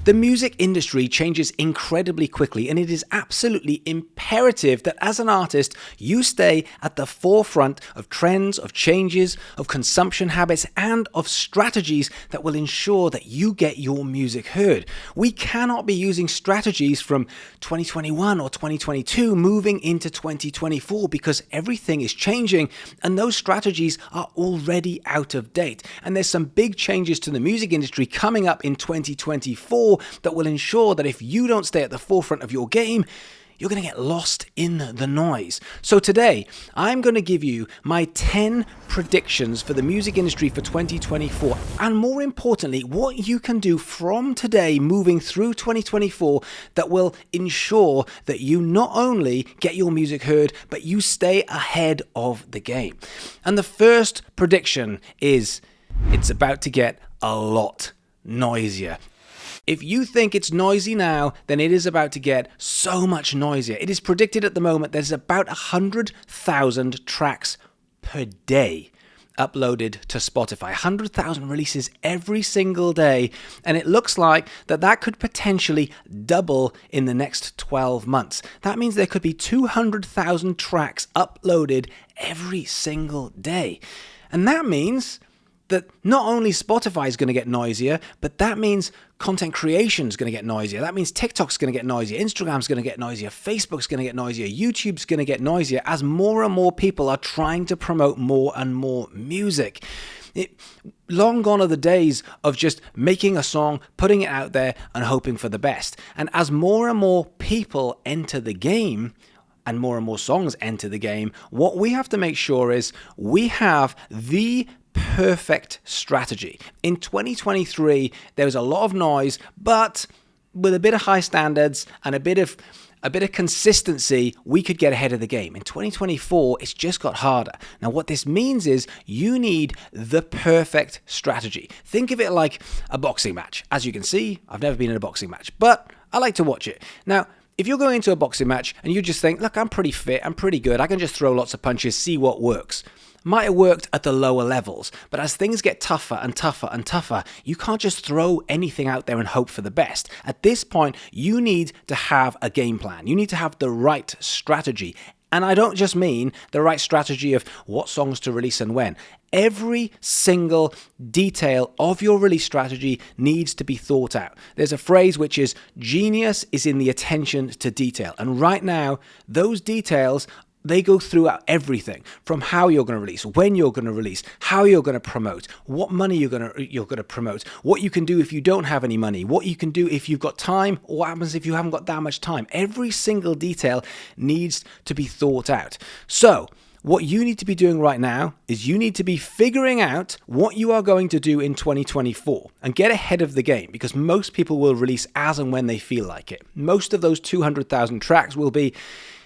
The music industry changes incredibly quickly, and it is absolutely imperative that as an artist, you stay at the forefront of trends, of changes, of consumption habits, and of strategies that will ensure that you get your music heard. We cannot be using strategies from 2021 or 2022 moving into 2024 because everything is changing and those strategies are already out of date. And there's some big changes to the music industry coming up in 2024 that will ensure that if you don't stay at the forefront of your game, you're going to get lost in the noise. So today, I'm going to give you my 10 predictions for the music industry for 2024, and more importantly, what you can do from today moving through 2024 that will ensure that you not only get your music heard, but you stay ahead of the game. And the first prediction is it's about to get a lot noisier. If you think it's noisy now, then it is about to get so much noisier. It is predicted at the moment there's about 100,000 tracks per day uploaded to Spotify. 100,000 releases every single day, and it looks like that could potentially double in the next 12 months. That means there could be 200,000 tracks uploaded every single day. And that means that not only Spotify is going to get noisier, but that means content creation is going to get noisier. That means TikTok's going to get noisier, Instagram's going to get noisier, Facebook's going to get noisier, YouTube's going to get noisier as more and more people are trying to promote more and more music. Long gone are the days of just making a song, putting it out there, and hoping for the best. And as more and more people enter the game, and more songs enter the game, what we have to make sure is we have the perfect strategy. In 2023, there was a lot of noise, but with a bit of high standards and a bit of consistency, we could get ahead of the game. In 2024, it's just got harder. Now, what this means is you need the perfect strategy. Think of it like a boxing match. As you can see, I've never been in a boxing match, but I like to watch it. Now, if you're going into a boxing match and you just think, look, I'm pretty fit, I'm pretty good, I can just throw lots of punches, see what works. Might have worked at the lower levels, but as things get tougher and tougher and tougher, you can't just throw anything out there and hope for the best. At this point, you need to have a game plan. You need to have the right strategy. And I don't just mean the right strategy of what songs to release and when. Every single detail of your release strategy needs to be thought out. There's a phrase which is genius is in the attention to detail. And right now, those details, they go throughout everything from how you're going to release, when you're going to release, how you're going to promote, what money you're going to promote, what you can do if you don't have any money, what you can do if you've got time, or what happens if you haven't got that much time. Every single detail needs to be thought out. So what you need to be doing right now is you need to be figuring out what you are going to do in 2024 and get ahead of the game, because most people will release as and when they feel like it. Most of those 200,000 tracks will be,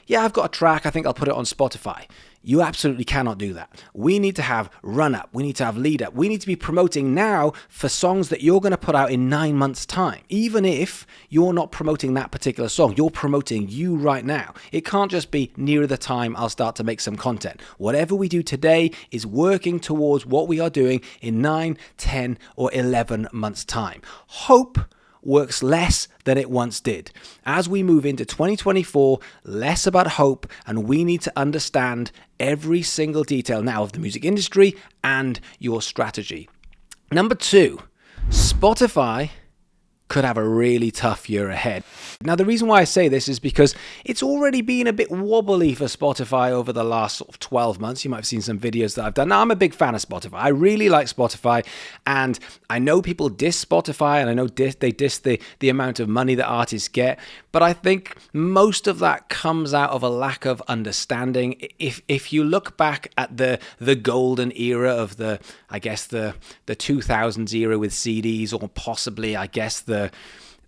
yeah, I've got a track, I think I'll put it on Spotify. You absolutely cannot do that. We need to have run-up. We need to have lead-up. We need to be promoting now for songs that you're going to put out in 9 months' time. Even if you're not promoting that particular song, you're promoting you right now. It can't just be nearer the time I'll start to make some content. Whatever we do today is working towards what we are doing in 9, 10, or 11 months' time. Hope works less than it once did. As we move into 2024, less about hope, and we need to understand every single detail now of the music industry and your strategy. Number 2, Spotify could have a really tough year ahead. Now, the reason why I say this is because it's already been a bit wobbly for Spotify over the last sort of 12 months. You might have seen some videos that I've done. Now, I'm a big fan of Spotify. I really like Spotify, and I know people diss Spotify, and I know they diss the amount of money that artists get, but I think most of that comes out of a lack of understanding. If you look back at the golden era of the 2000s era with CDs, or possibly, I guess, the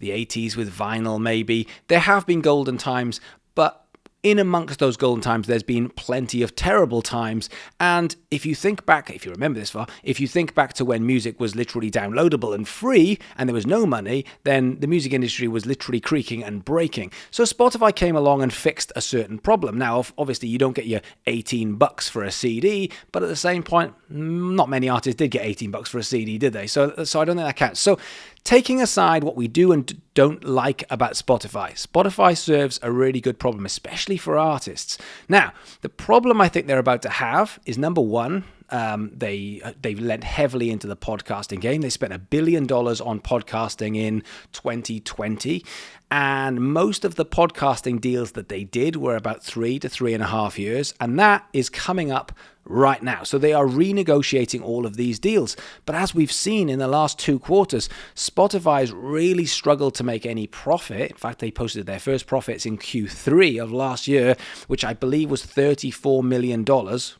80s with vinyl, maybe. There have been golden times, but in amongst those golden times, there's been plenty of terrible times. And if you think back, if you remember this far, if you think back to when music was literally downloadable and free and there was no money, then the music industry was literally creaking and breaking. So Spotify came along and fixed a certain problem. Now, obviously, you don't get your $18 for a CD, but at the same point, not many artists did get $18 for a CD, did they? So I don't think that counts. So taking aside what we do and don't like about Spotify, Spotify serves a really good problem, especially for artists. Now, the problem I think they're about to have is, number one, they've lent heavily into the podcasting game. They spent $1 billion on podcasting in 2020. And most of the podcasting deals that they did were about 3 to 3.5 years. And that is coming up right now. So they are renegotiating all of these deals. But as we've seen in the last 2 quarters, Spotify's really struggled to make any profit. In fact, they posted their first profits in Q3 of last year, which I believe was $34 million.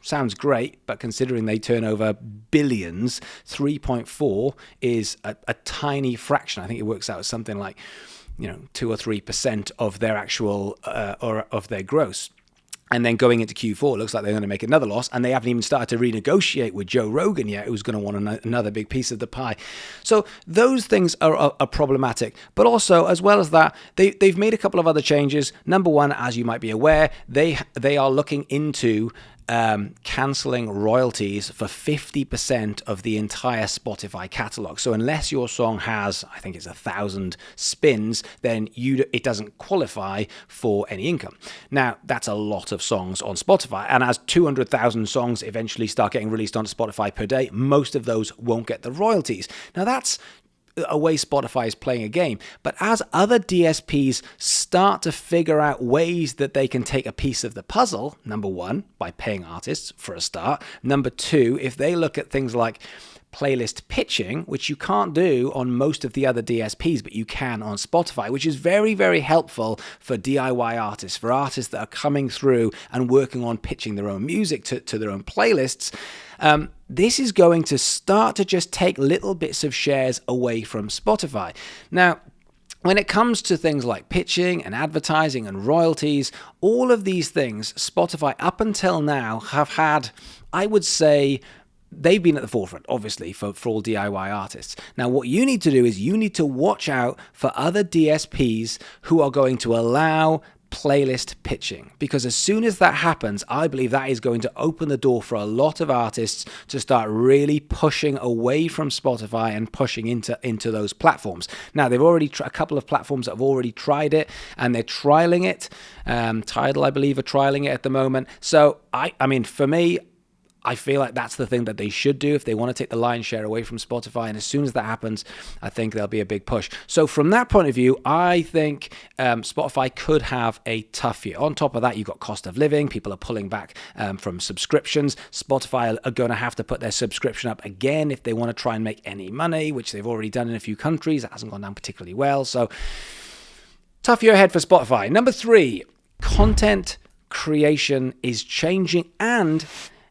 Sounds great, but considering they turn over billions, 3.4 is a tiny fraction. I think it works out as something like 2 or 3% of their actual or of their gross. And then going into Q4, it looks like they're going to make another loss, and they haven't even started to renegotiate with Joe Rogan yet, who's going to want another big piece of the pie. So those things are problematic. But also, as well as that, they've made a couple of other changes. Number one, as you might be aware, they are looking into cancelling royalties for 50% of the entire Spotify catalog. So unless your song has, I think it's 1,000 spins, then it doesn't qualify for any income. Now, that's a lot of songs on Spotify. And as 200,000 songs eventually start getting released onto Spotify per day, most of those won't get the royalties. Now, that's a way Spotify is playing a game. But as other DSPs start to figure out ways that they can take a piece of the puzzle, number one, by paying artists for a start. Number two, if they look at things like playlist pitching, which you can't do on most of the other DSPs, but you can on Spotify, which is very, very helpful for DIY artists, for artists that are coming through and working on pitching their own music to their own playlists. This is going to start to just take little bits of shares away from Spotify. Now, when it comes to things like pitching and advertising and royalties, all of these things, Spotify up until now have had, I would say, they've been at the forefront, obviously, for all DIY artists. Now, what you need to do is you need to watch out for other DSPs who are going to allow playlist pitching, because as soon as that happens, I believe that is going to open the door for a lot of artists to start really pushing away from Spotify and pushing into those platforms. Now, they've already a couple of platforms that have already tried it, and they're trialing it. Tidal, I believe, are trialing it at the moment. So, I mean, for me, I feel like that's the thing that they should do if they want to take the lion's share away from Spotify. And as soon as that happens, I think there'll be a big push. So from that point of view, I think Spotify could have a tough year. On top of that, you've got cost of living. People are pulling back from subscriptions. Spotify are going to have to put their subscription up again if they want to try and make any money, which they've already done in a few countries. That hasn't gone down particularly well. So tough year ahead for Spotify. Number 3, content creation is changing, and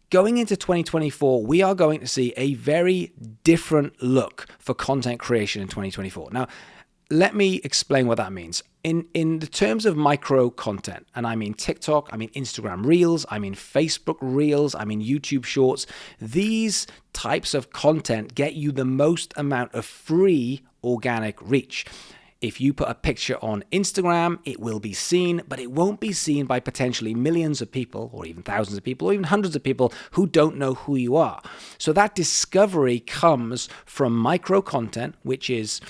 going into 2024, we are going to see a very different look for content creation in 2024. Now, let me explain what that means. In the terms of micro content, and I mean TikTok, I mean Instagram Reels, I mean Facebook Reels, I mean YouTube Shorts, these types of content get you the most amount of free organic reach. If you put a picture on Instagram, it will be seen, but it won't be seen by potentially millions of people, or even thousands of people, or even hundreds of people who don't know who you are. So that discovery comes from micro content, which is,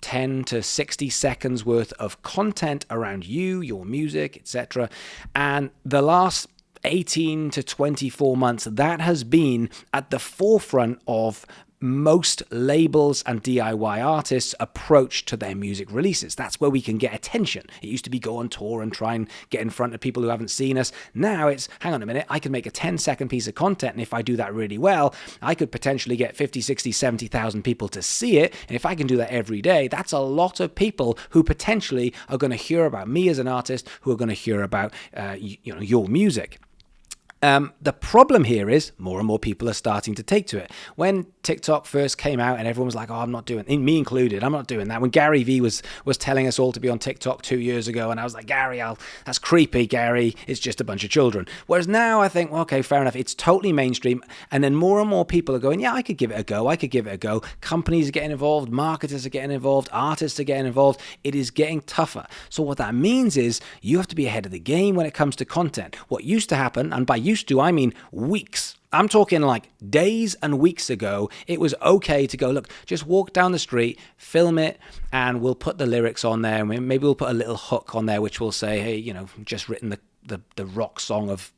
10 to 60 seconds worth of content around you, your music, etc. And the last 18 to 24 months, that has been at the forefront of most labels and DIY artists' approach to their music releases. That's where we can get attention. It used to be go on tour and try and get in front of people who haven't seen us. Now it's, hang on a minute, I can make a 10-second piece of content, and if I do that really well, I could potentially get 50, 60, 70,000 people to see it. And if I can do that every day, that's a lot of people who potentially are going to hear about me as an artist, who are going to hear about your music. The problem here is more and more people are starting to take to it. When TikTok first came out and everyone was like, I'm not doing it, me included, I'm not doing that. When Gary Vee was telling us all to be on TikTok 2 years ago, and I was like, Gary, that's creepy, Gary, it's just a bunch of children. Whereas now I think, well, okay, fair enough, it's totally mainstream. And then more and more people are going, yeah, I could give it a go. Companies are getting involved, marketers are getting involved, artists are getting involved. It is getting tougher. So what that means is you have to be ahead of the game when it comes to content. What used to happen, and by used to, I mean weeks, I'm talking like days and weeks ago, it was okay to go, look, just walk down the street, film it, and we'll put the lyrics on there. Maybe we'll put a little hook on there, which will say, hey, just written the rock song of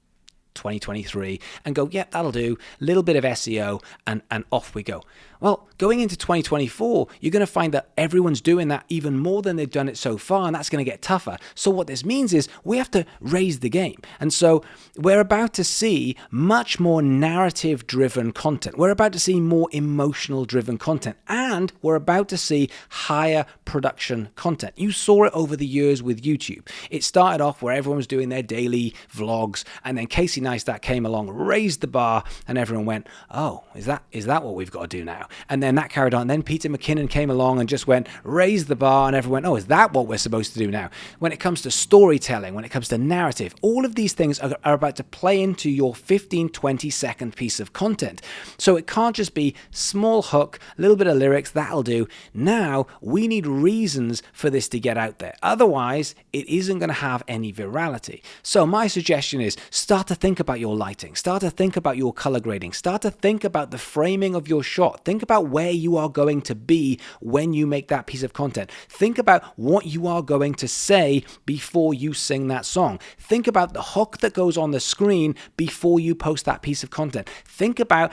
2023, and go, yeah, that'll do. A little bit of SEO, and off we go. Well, going into 2024, you're going to find that everyone's doing that even more than they've done it so far, and that's going to get tougher. So what this means is we have to raise the game. And so we're about to see much more narrative-driven content. We're about to see more emotional-driven content, and we're about to see higher production content. You saw it over the years with YouTube. It started off where everyone was doing their daily vlogs, and then Casey Neistat came along, raised the bar, and everyone went, oh, is that what we've got to do now? And then that carried on. Then Peter McKinnon came along and just went, raise the bar, and everyone went, oh, is that what we're supposed to do now? When it comes to storytelling, when it comes to narrative, all of these things are about to play into your 15, 20-second piece of content. So it can't just be small hook, a little bit of lyrics, that'll do. Now we need reasons for this to get out there. Otherwise, it isn't going to have any virality. So my suggestion is start to think about your lighting, start to think about your color grading, start to think about the framing of your shot. Think about where you are going to be when you make that piece of content. Think about what you are going to say before you sing that song. Think about the hook that goes on the screen before you post that piece of content. Think about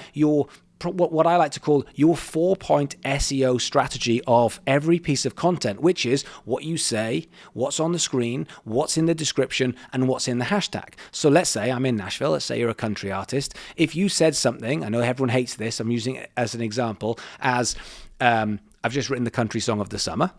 what I like to call your 4-point SEO strategy of every piece of content, which is what you say, what's on the screen, what's in the description, and what's in the hashtag. So let's say I'm in Nashville, let's say you're a country artist. If you said something, I know everyone hates this, I'm using it as an example, as I've just written the country song of the summer.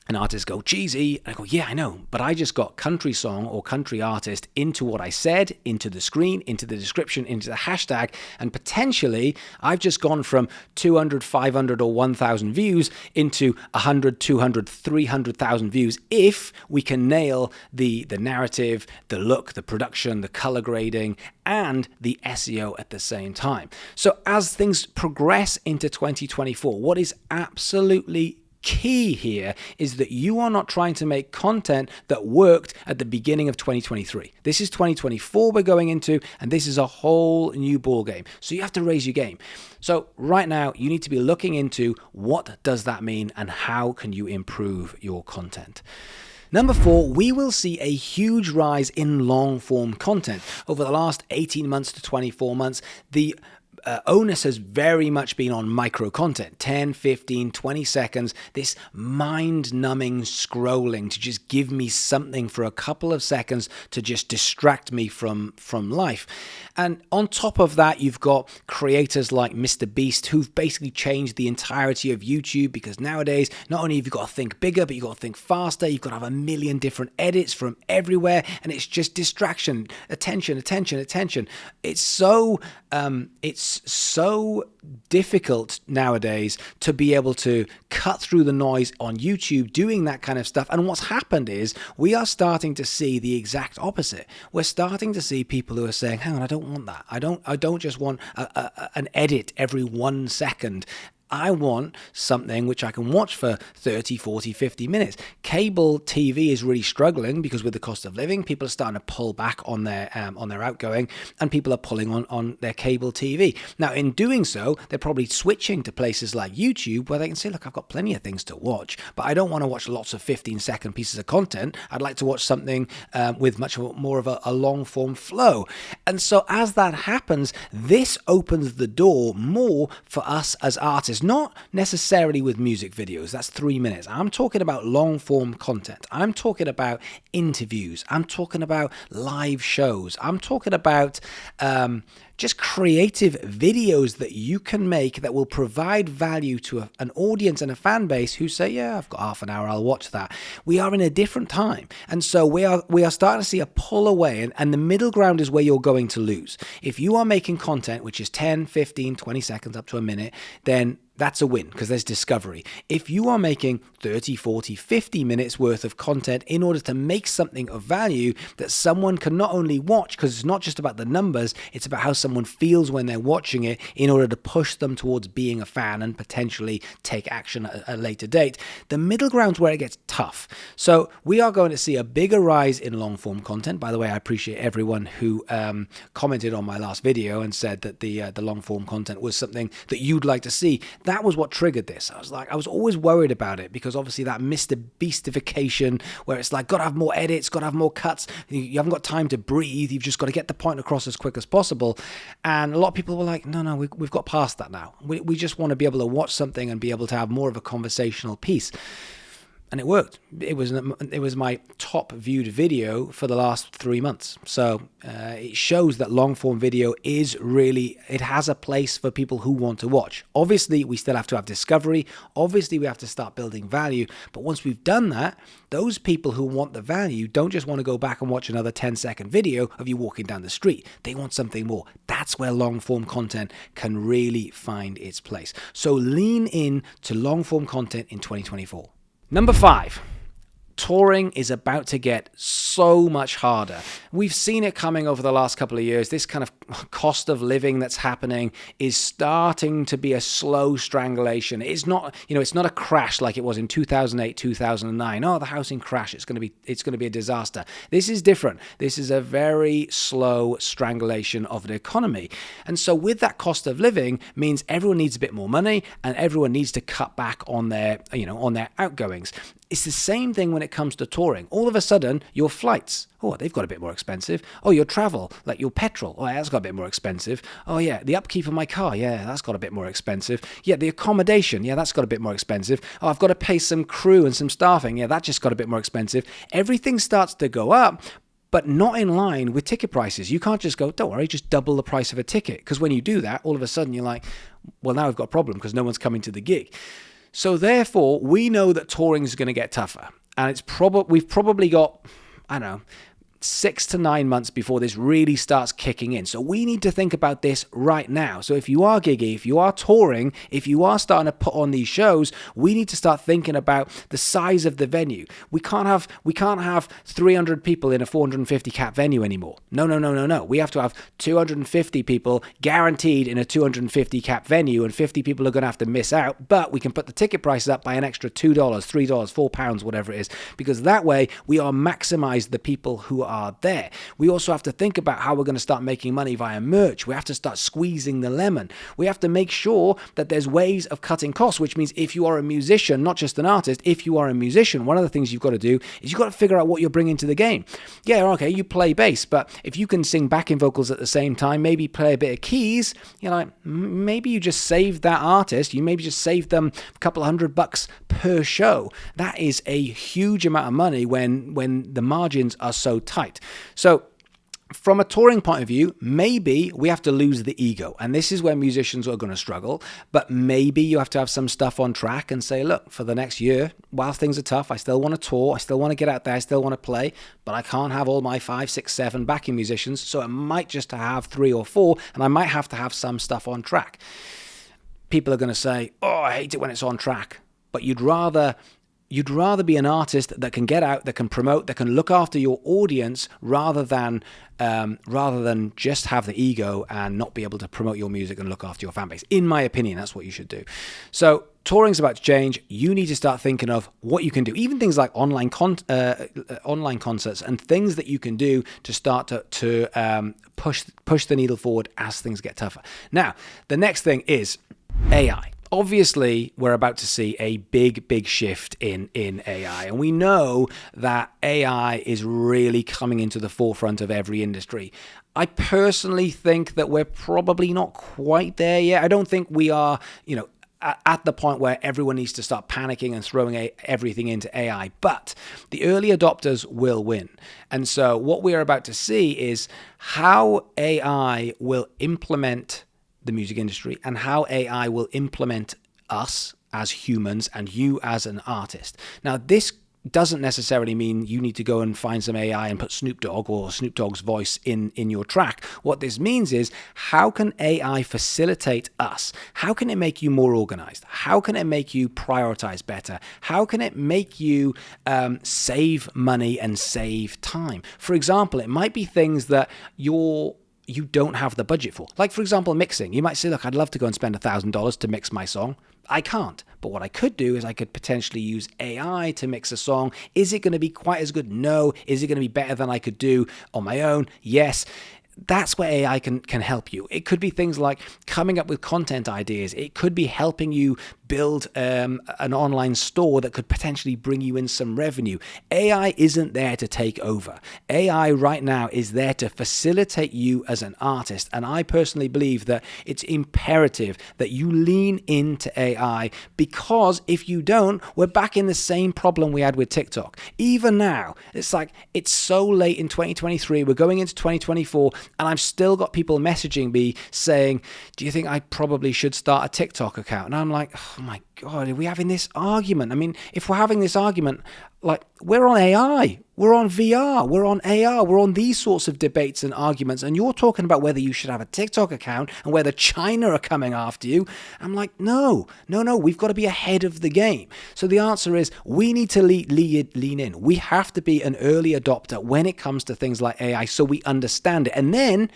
And artists go, cheesy. And I go, yeah, I know. But I just got country song or country artist into what I said, into the screen, into the description, into the hashtag. And potentially, I've just gone from 200, 500, or 1,000 views into 100, 200, 300,000 views if we can nail the narrative, the look, the production, the color grading, and the SEO at the same time. So as things progress into 2024, what is absolutely key here is that you are not trying to make content that worked at the beginning of 2023. This is 2024 we're going into, and this is a whole new ball game. So you have to raise your game. So right now you need to be looking into what does that mean and how can you improve your content. Number 4, we will see a huge rise in long-form content. Over the last 18 months to 24 months, the onus has very much been on micro content, 10, 15, 20 seconds, this mind-numbing scrolling to just give me something for a couple of seconds to just distract me from life. And on top of that, you've got creators like Mr. Beast who've basically changed the entirety of YouTube, because nowadays, not only have you got to think bigger, but you've got to think faster, you've got to have a million different edits from everywhere, and it's just distraction, attention. It's so difficult nowadays to be able to cut through the noise on YouTube doing that kind of stuff. And what's happened is we are starting to see the exact opposite. We're starting to see people who are saying, hang on, I don't want that. I don't just want an edit every 1 second. I want something which I can watch for 30, 40, 50 minutes. Cable TV is really struggling because with the cost of living, people are starting to pull back on their outgoing, and people are pulling on their cable TV. Now, in doing so, they're probably switching to places like YouTube where they can say, look, I've got plenty of things to watch, but I don't want to watch lots of 15-second pieces of content. I'd like to watch something with much more of a long-form flow. And so as that happens, this opens the door more for us as artists. Not necessarily with music videos, that's 3 minutes. I'm talking about long form content. I'm talking about interviews. I'm talking about live shows. I'm talking about just creative videos that you can make that will provide value to an audience and a fan base who say, yeah, I've got half an hour, I'll watch that. We are in a different time. And so we are starting to see a pull away, and the middle ground is where you're going to lose. If you are making content which is 10, 15, 20 seconds up to a minute, then that's a win because there's discovery. If you are making 30, 40, 50 minutes worth of content in order to make something of value that someone can not only watch, because it's not just about the numbers, it's about how someone feels when they're watching it in order to push them towards being a fan and potentially take action at a later date. The middle ground's where it gets tough. So we are going to see a bigger rise in long form content. By the way, I appreciate everyone who commented on my last video and said that the long form content was something that you'd like to see. That was what triggered this. I was always worried about it because obviously that Mr. Beastification where it's like, got to have more edits, got to have more cuts. You haven't got time to breathe. You've just got to get the point across as quick as possible. And a lot of people were like, no, we've got past that now. We just want to be able to watch something and be able to have more of a conversational piece. And it worked. It was my top viewed video for the last 3 months. So it shows that long form video it has a place for people who want to watch. Obviously, we still have to have discovery. Obviously, we have to start building value. But once we've done that, those people who want the value don't just want to go back and watch another 10-second video of you walking down the street. They want something more. That's where long form content can really find its place. So lean in to long form content in 2024. Number 5, touring is about to get so much harder. We've seen it coming over the last couple of years. This kind of cost of living that's happening is starting to be a slow strangulation. It's not, it's not a crash like it was in 2008, 2009. Oh, the housing crash, it's going to be a disaster. This is different. This is a very slow strangulation of the economy. And so with that cost of living means everyone needs a bit more money and everyone needs to cut back on their outgoings. It's the same thing when it comes to touring. All of a sudden, your flights, they've got a bit more expensive. Oh, your travel, like your petrol, that's got a bit more expensive. Oh, yeah, the upkeep of my car, that's got a bit more expensive. Yeah, the accommodation, that's got a bit more expensive. Oh, I've got to pay some crew and some staffing. Yeah, that just got a bit more expensive. Everything starts to go up, but not in line with ticket prices. You can't just go, don't worry, just double the price of a ticket. Because when you do that, all of a sudden you're like, well, now I've got a problem because no one's coming to the gig. So therefore, we know that touring is going to get tougher. And we've probably got, 6 to 9 months before this really starts kicking in. So we need to think about this right now. So if you are giggy, if you are touring, if you are starting to put on these shows, we need to start thinking about the size of the venue. We can't have 300 people in a 450 cap venue anymore. No. We have to have 250 people guaranteed in a 250 cap venue, and 50 people are going to have to miss out, but we can put the ticket prices up by an extra $2, $3, £4, whatever it is, because that way we are maximize the people who are there. We also have to think about how we're going to start making money via merch. We have to start squeezing the lemon. We have to make sure that there's ways of cutting costs, which means if you are a musician, not just an artist, if you are a musician, one of the things you've got to do is you've got to figure out what you're bringing to the game. Yeah, okay, you play bass, but if you can sing backing vocals at the same time, maybe play a bit of keys, maybe you just saved that artist, you maybe just saved them a couple $100 per show. That is a huge amount of money when the margins are so tight. So from a touring point of view, maybe we have to lose the ego. And this is where musicians are going to struggle. But maybe you have to have some stuff on track and say, look, for the next year, while things are tough, I still want to tour. I still want to get out there. I still want to play. But I can't have all my 5, 6, 7 backing musicians. So I might just have 3 or 4. And I might have to have some stuff on track. People are going to say, oh, I hate it when it's on track. But you'd rather be an artist that can get out, that can promote, that can look after your audience rather than just have the ego and not be able to promote your music and look after your fan base. In my opinion, that's what you should do. So touring's about to change. You need to start thinking of what you can do. Even things like online concerts and things that you can do to start to push the needle forward as things get tougher. Now, the next thing is AI. Obviously, we're about to see a big shift in AI. And we know that AI is really coming into the forefront of every industry. I personally think that we're probably not quite there yet. I don't think we are, at the point where everyone needs to start panicking and throwing everything into AI. But the early adopters will win. And so what we're about to see is how AI will implement the music industry and how AI will implement us as humans and you as an artist. Now, this doesn't necessarily mean you need to go and find some AI and put Snoop Dogg or Snoop Dogg's voice in your track. What this means is, how can AI facilitate us? How can it make you more organized? How can it make you prioritize better? How can it make you save money and save time? For example, it might be things that you're you don't have the budget for. Like, for example, mixing. You might say, look, I'd love to go and spend $1,000 to mix my song. I can't. But what I could do is I could potentially use AI to mix a song. Is it going to be quite as good? No. Is it going to be better than I could do on my own? Yes. That's where AI can help you. It could be things like coming up with content ideas. It could be helping you build an online store that could potentially bring you in some revenue. AI isn't there to take over. AI right now is there to facilitate you as an artist. And I personally believe that it's imperative that you lean into AI, because if you don't, we're back in the same problem we had with TikTok. Even now, it's like it's so late in 2023. We're going into 2024. And I've still got people messaging me saying, do you think I probably should start a TikTok account? And I'm like, oh my God, are we having this argument? I mean, if we're having this argument, like, we're on AI, we're on VR, we're on AR, we're on these sorts of debates and arguments. And you're talking about whether you should have a TikTok account and whether China are coming after you. I'm like, no, we've got to be ahead of the game. So the answer is we need to lean in. We have to be an early adopter when it comes to things like AI, so we understand it. And then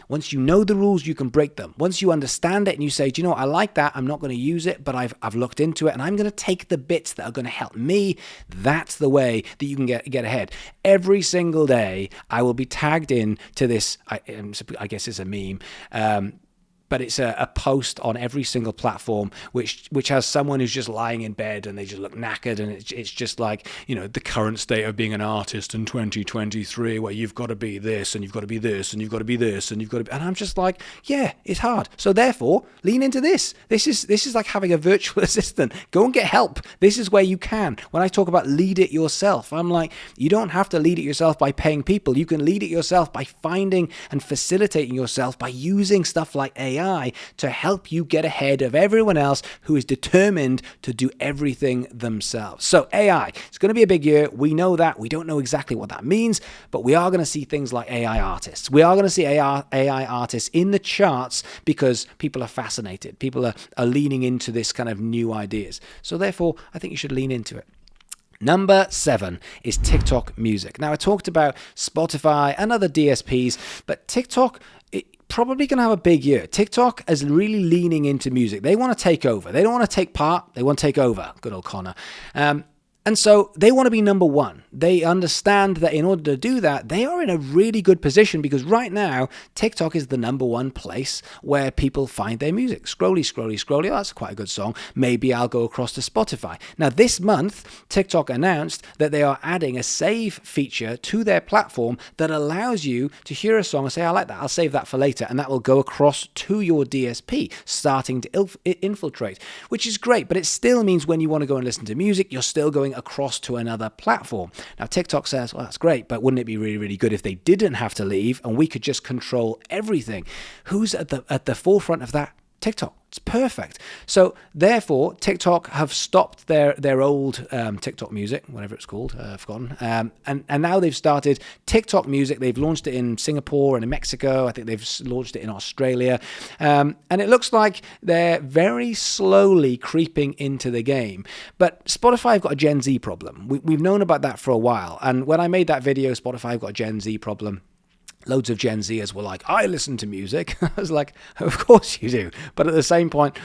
once you know the rules, you can break them. Once you understand it and you say, do you know what, I like that, I'm not going to use it, but I've looked into it and I'm going to take the bits that are going to help me, that's the way that you can get ahead. Every single day, I will be tagged in to this, I guess it's a meme, but it's a post on every single platform which has someone who's just lying in bed and they just look knackered, and it's just like, you know, the current state of being an artist in 2023, where you've got to be this and you've got to be this and you've got to be this and you've got to be, and I'm just like, yeah, it's hard. So therefore, lean into this. This is like having a virtual assistant. Go and get help. This is where you can. When I talk about lead it yourself, I'm like, you don't have to lead it yourself by paying people. You can lead it yourself by finding and facilitating yourself by using stuff like AI to help you get ahead of everyone else who is determined to do everything themselves. So AI, it's going to be a big year. We know that. We don't know exactly what that means, but we are going to see things like AI artists. We are going to see AI artists in the charts because people are fascinated. People are leaning into this kind of new ideas. So therefore, I think you should lean into it. Number 7 is TikTok music. Now, I talked about Spotify and other DSPs, but TikTok, probably going to have a big year. TikTok is really leaning into music. They want to take over. They don't want to take part. They want to take over. Good old Connor. And so they want to be number one. They understand that in order to do that, they are in a really good position, because right now, TikTok is the number one place where people find their music. Scrolly, scrolly, scrolly. Oh, that's quite a good song. Maybe I'll go across to Spotify. Now, this month, TikTok announced that they are adding a save feature to their platform that allows you to hear a song and say, I like that, I'll save that for later. And that will go across to your DSP, starting to infiltrate, which is great. But it still means when you want to go and listen to music, you're still going across to another platform. Now, TikTok says, well, that's great, but wouldn't it be really, really good if they didn't have to leave and we could just control everything? Who's at the forefront of that? TikTok. It's perfect. So therefore, TikTok have stopped their old TikTok music, whatever it's called, I've forgotten. And now they've started TikTok music. They've launched it in Singapore and in Mexico. I think they've launched it in Australia. And it looks like they're very slowly creeping into the game. But Spotify have got a Gen Z problem. We've known about that for a while. And when I made that video, Spotify have got a Gen Z problem, loads of Gen Zers were like, I listen to music. I was like, of course you do. But at the same point,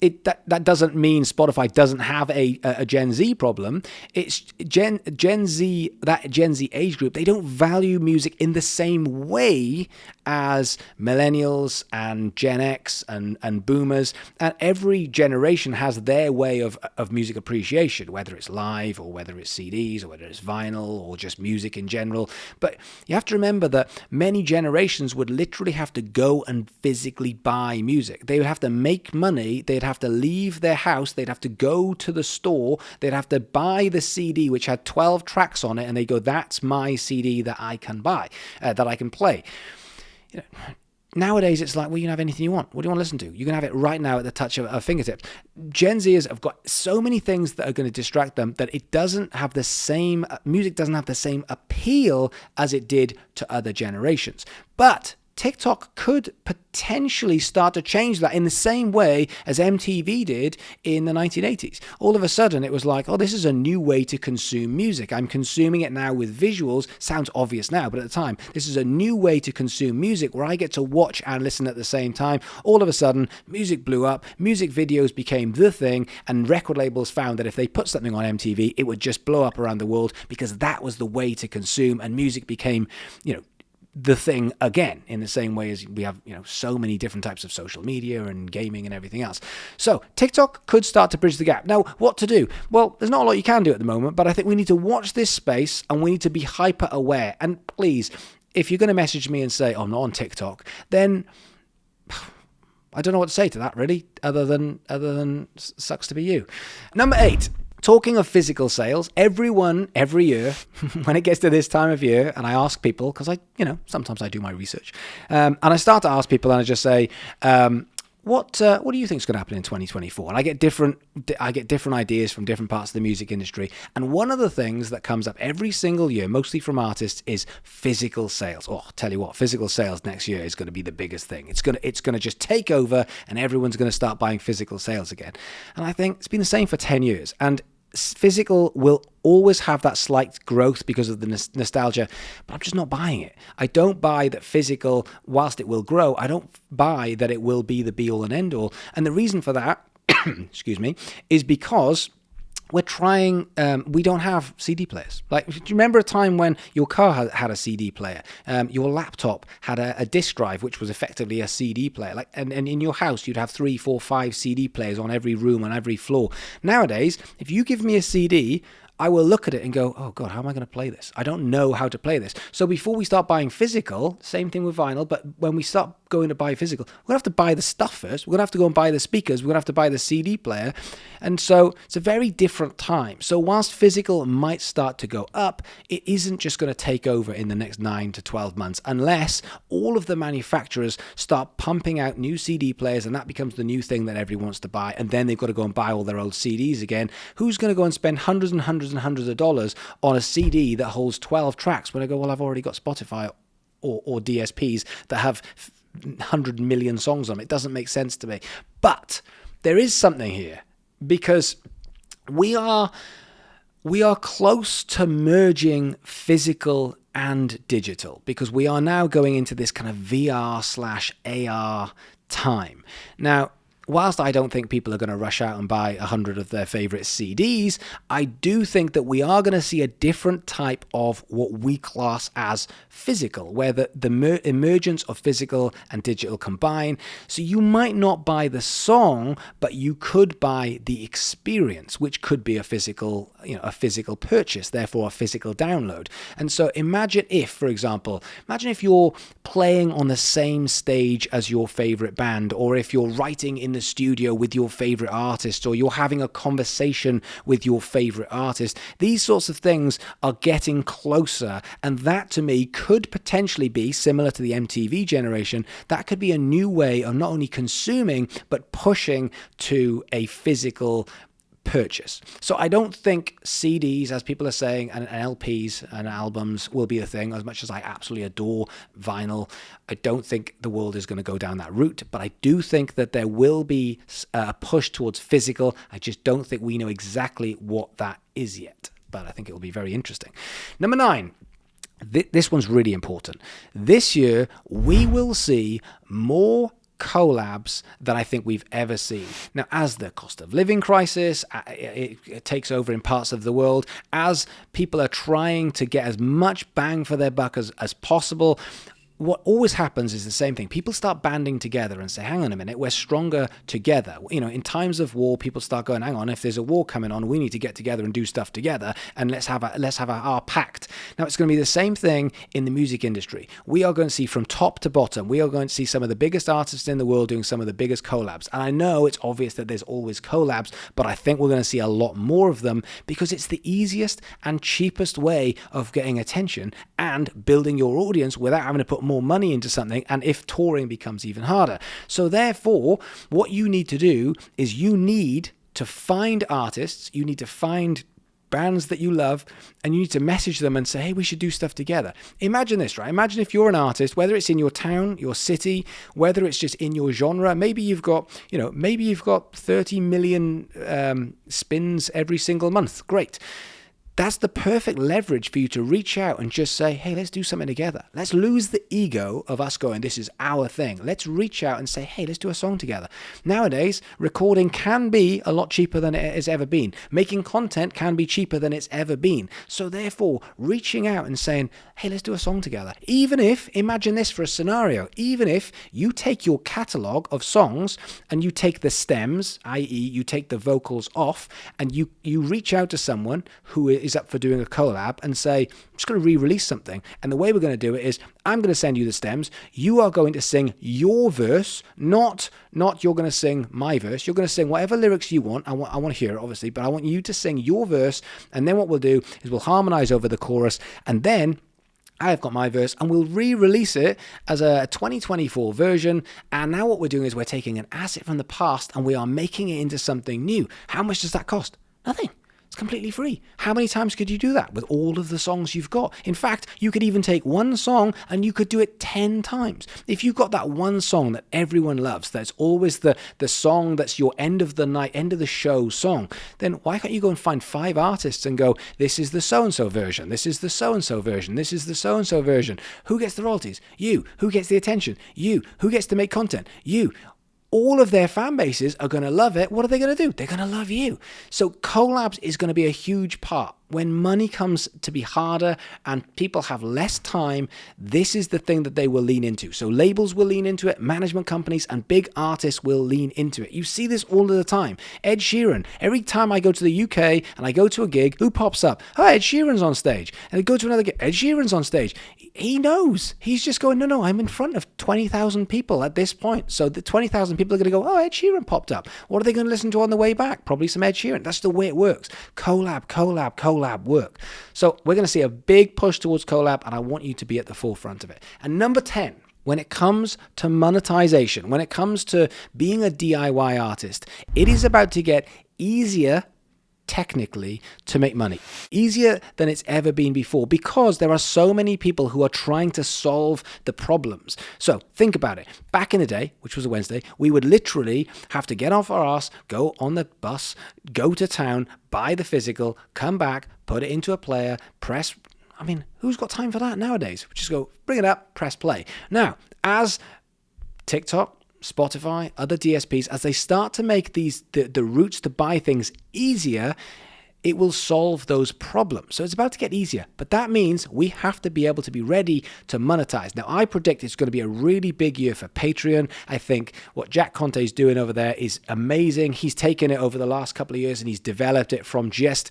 that doesn't mean Spotify doesn't have a Gen Z problem. It's Gen Z, that Gen Z age group, they don't value music in the same way as millennials and Gen X and boomers. And every generation has their way of music appreciation, whether it's live or whether it's CDs or whether it's vinyl or just music in general. But you have to remember that many generations would literally have to go and physically buy music. They would have to make money. They'd have to leave their house. They'd have to go to the store. They'd have to buy the CD, which had 12 tracks on it. And they go, that's my CD that I can buy, that I can play. You know, nowadays, it's like, well, you can have anything you want. What do you want to listen to? You can have it right now at the touch of a fingertip. Gen Zers have got so many things that are going to distract them that it doesn't have the same, music doesn't have the same appeal as it did to other generations. But TikTok could potentially start to change that in the same way as MTV did in the 1980s. All of a sudden, it was like, oh, this is a new way to consume music. I'm consuming it now with visuals. Sounds obvious now, but at the time, this is a new way to consume music where I get to watch and listen at the same time. All of a sudden, music blew up, music videos became the thing, and record labels found that if they put something on MTV, it would just blow up around the world because that was the way to consume, and music became, the thing again, in the same way as we have, so many different types of social media and gaming and everything else. So TikTok could start to bridge the gap. Now, what to do? Well, there's not a lot you can do at the moment, but I think we need to watch this space and we need to be hyper aware. And please, if you're going to message me and say, oh, I'm not on TikTok, then I don't know what to say to that, really, other than sucks to be you. Number 8. Talking of physical sales, everyone, every year, when it gets to this time of year, and I ask people, because sometimes I do my research, and I start to ask people and I just say, what do you think is going to happen in 2024? And I get different ideas from different parts of the music industry. And one of the things that comes up every single year, mostly from artists, is physical sales. Oh, I'll tell you what, physical sales next year is going to be the biggest thing. It's going to just take over, and everyone's going to start buying physical sales again. And I think it's been the same for 10 years. And physical will always have that slight growth because of the nostalgia, but I'm just not buying it. I don't buy that physical, whilst it will grow, I don't buy that it will be the be-all and end-all. And the reason for that, excuse me, is because we're trying, we don't have CD players. Like, do you remember a time when your car had a CD player? Your laptop had a disk drive, which was effectively a CD player. Like, and in your house, you'd have 3, 4, 5 CD players on every room, on every floor. Nowadays, if you give me a CD, I will look at it and go, oh God, how am I going to play this? I don't know how to play this. So before we start buying physical, same thing with vinyl, but when we start going to buy physical, we're going to have to buy the stuff first. We're going to have to go and buy the speakers. We're going to have to buy the CD player. And so it's a very different time. So whilst physical might start to go up, it isn't just going to take over in the next 9 to 12 months unless all of the manufacturers start pumping out new CD players and that becomes the new thing that everyone wants to buy. And then they've got to go and buy all their old CDs again. Who's going to go and spend hundreds and hundreds and hundreds of dollars on a CD that holds 12 tracks when I go, well, I've already got Spotify or DSPs that have 100 million songs on it? It doesn't make sense to me. But there is something here because we are close to merging physical and digital because we are now going into this kind of VR/AR time. Now, whilst I don't think people are going to rush out and buy 100 of their favorite CDs, I do think that we are going to see a different type of what we class as physical, where the emergence of physical and digital combine. So you might not buy the song, but you could buy the experience, which could be a physical purchase, therefore a physical download. And so imagine if you're playing on the same stage as your favorite band, or if you're writing in the studio with your favorite artist, or you're having a conversation with your favorite artist. These sorts of things are getting closer, and that to me could potentially be similar to the MTV generation. That could be a new way of not only consuming but pushing to a physical purchase. So I don't think CDs, as people are saying, and LPs and albums will be a thing. As much as I absolutely adore vinyl, I don't think the world is going to go down that route, but I do think that there will be a push towards physical. I just don't think we know exactly what that is yet, but I think it will be very interesting. Number 9. This one's really important. This year, we will see more collabs than I think we've ever seen. Now, as the cost of living crisis it takes over in parts of the world, as people are trying to get as much bang for their buck as possible, what always happens is the same thing. People start banding together and say, hang on a minute, we're stronger together. In times of war, people start going, hang on, if there's a war coming on, we need to get together and do stuff together, and let's have our pact. Now, it's going to be the same thing in the music industry. We are going to see from top to bottom, we are going to see some of the biggest artists in the world doing some of the biggest collabs. And I know it's obvious that there's always collabs, but I think we're going to see a lot more of them because it's the easiest and cheapest way of getting attention and building your audience without having to put more money into something, and if touring becomes even harder. So therefore, what you need to do is you need to find artists, you need to find bands that you love, and you need to message them and say, hey, we should do stuff together. Imagine this, right? Imagine if you're an artist, whether it's in your town, your city, whether it's just in your genre, maybe you've got 30 million spins every single month. Great. That's the perfect leverage for you to reach out and just say, hey, let's do something together. Let's lose the ego of us going, this is our thing. Let's reach out and say, hey, let's do a song together. Nowadays, recording can be a lot cheaper than it has ever been. Making content can be cheaper than it's ever been. So therefore, reaching out and saying, hey, let's do a song together. Even if, imagine this for a scenario, even if you take your catalog of songs and you take the stems, i.e. you take the vocals off, and you reach out to someone who is up for doing a collab and say, I'm just going to re-release something. And the way we're going to do it is, I'm going to send you the stems. You are going to sing your verse, not you're going to sing my verse. You're going to sing whatever lyrics you want. I want to hear it, obviously, but I want you to sing your verse. And then what we'll do is we'll harmonize over the chorus. And then I've got my verse, and we'll re-release it as a 2024 version. And now what we're doing is we're taking an asset from the past and we are making it into something new. How much does that cost? Nothing. It's completely free. How many times could you do that with all of the songs you've got? In fact, you could even take one song and you could do it 10 times. If you've got that one song that everyone loves, that's always the song that's your end of the night, end of the show song, then why can't you go and find 5 artists and go, this is the so-and-so version, this is the so-and-so version, this is the so-and-so version. Who gets the royalties? You. Who gets the attention? You. Who gets to make content? You. All of their fan bases are going to love it. What are they going to do? They're going to love you. So collabs is going to be a huge part. When money comes to be harder and people have less time, this is the thing that they will lean into. So labels will lean into it, management companies and big artists will lean into it. You see this all of the time. Ed Sheeran, every time I go to the UK and I go to a gig, who pops up? Oh, Ed Sheeran's on stage. And I go to another gig, Ed Sheeran's on stage. He knows. He's just going, no, I'm in front of 20,000 people at this point. So the 20,000 people are going to go, oh, Ed Sheeran popped up. What are they going to listen to on the way back? Probably some Ed Sheeran. That's the way it works. Collab work. So we're going to see a big push towards collab, and I want you to be at the forefront of it. And number 10, when it comes to monetization, when it comes to being a DIY artist, it is about to get easier technically to make money, easier than it's ever been before, because there are so many people who are trying to solve the problems. So think about it. Back in the day, which was a Wednesday, we would literally have to get off our ass, go on the bus, go to town, buy the physical, come back, put it into a player, press. I mean, who's got time for that nowadays? We just go, bring it up, press play. Now, as TikTok, Spotify, other DSPs, as they start to make the routes to buy things easier, it will solve those problems. So it's about to get easier, but that means we have to be able to be ready to monetize. Now, I predict it's going to be a really big year for Patreon. I think what Jack Conte is doing over there is amazing. He's taken it over the last couple of years and he's developed it from just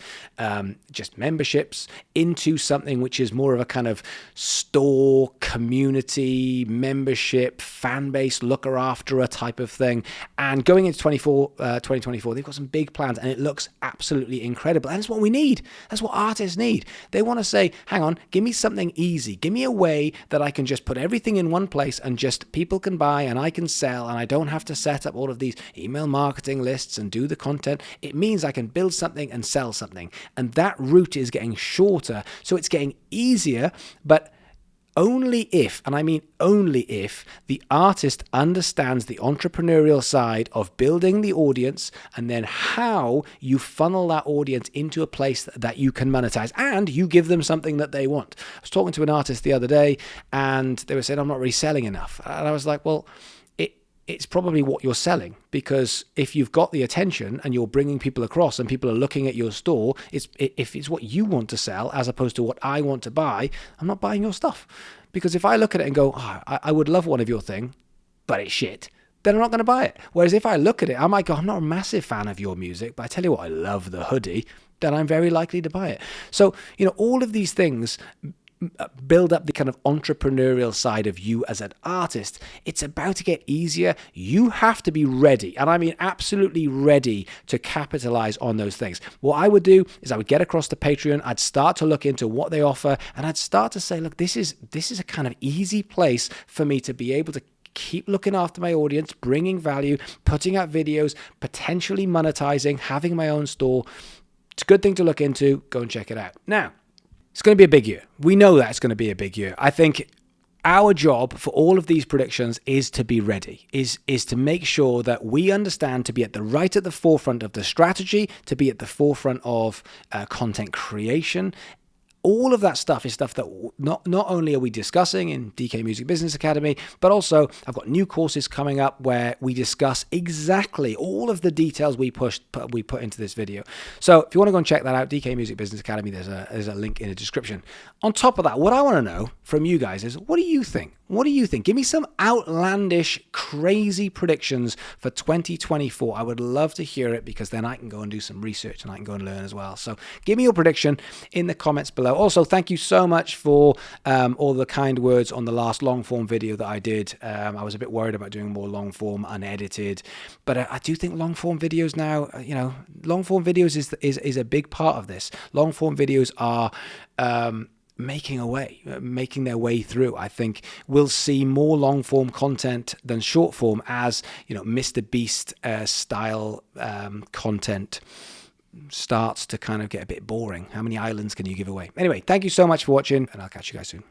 memberships into something which is more of a kind of store, community, membership, fan base, looker after a type of thing. And going into 2024, they've got some big plans and it looks absolutely incredible. And that's what we need. That's what artists need. They want to say, hang on, give me something easy. Give me a way that I can just put everything in one place and just people can buy and I can sell and I don't have to set up all of these email marketing lists and do the content. It means I can build something and sell something. And that route is getting shorter. So it's getting easier, but only if, and I mean only if, the artist understands the entrepreneurial side of building the audience and then how you funnel that audience into a place that you can monetize and you give them something that they want. I was talking to an artist the other day and they were saying, I'm not really selling enough. And I was like, well, it's probably what you're selling, because if you've got the attention and you're bringing people across and people are looking at your store, if it's what you want to sell as opposed to what I want to buy, I'm not buying your stuff. Because if I look at it and go, oh, I would love one of your thing, but it's shit, then I'm not going to buy it. Whereas if I look at it, I might go, I'm not a massive fan of your music, but I tell you what, I love the hoodie, then I'm very likely to buy it. So, all of these things build up the kind of entrepreneurial side of you as an artist. It's about to get easier. You have to be ready, and I mean absolutely ready to capitalize on those things. What I would do is I would get across to Patreon, I'd start to look into what they offer, and I'd start to say, look, this is a kind of easy place for me to be able to keep looking after my audience, bringing value, putting out videos, potentially monetizing, having my own store. It's a good thing to look into. Go and check it out. Now, it's going to be a big year. We know that it's going to be a big year. I think our job for all of these predictions is to be ready, is to make sure that we understand, to be at the forefront of the strategy, to be at the forefront of content creation. All of that stuff is stuff that not only are we discussing in DK Music Business Academy, but also I've got new courses coming up where we discuss exactly all of the details we put into this video. So if you want to go and check that out, DK Music Business Academy, there's a link in the description. On top of that, what I want to know from you guys is, what do you think? What do you think? Give me some outlandish, crazy predictions for 2024. I would love to hear it, because then I can go and do some research and I can go and learn as well. So give me your prediction in the comments below. Also, thank you so much for all the kind words on the last long form video that I did. I was a bit worried about doing more long form unedited, but I do think long form videos now, long form videos is a big part of this. Long form videos are making their way through. I think we'll see more long form content than short form, as Mr. Beast style content starts to kind of get a bit boring. How many islands can you give away? Anyway, thank you so much for watching, and I'll catch you guys soon.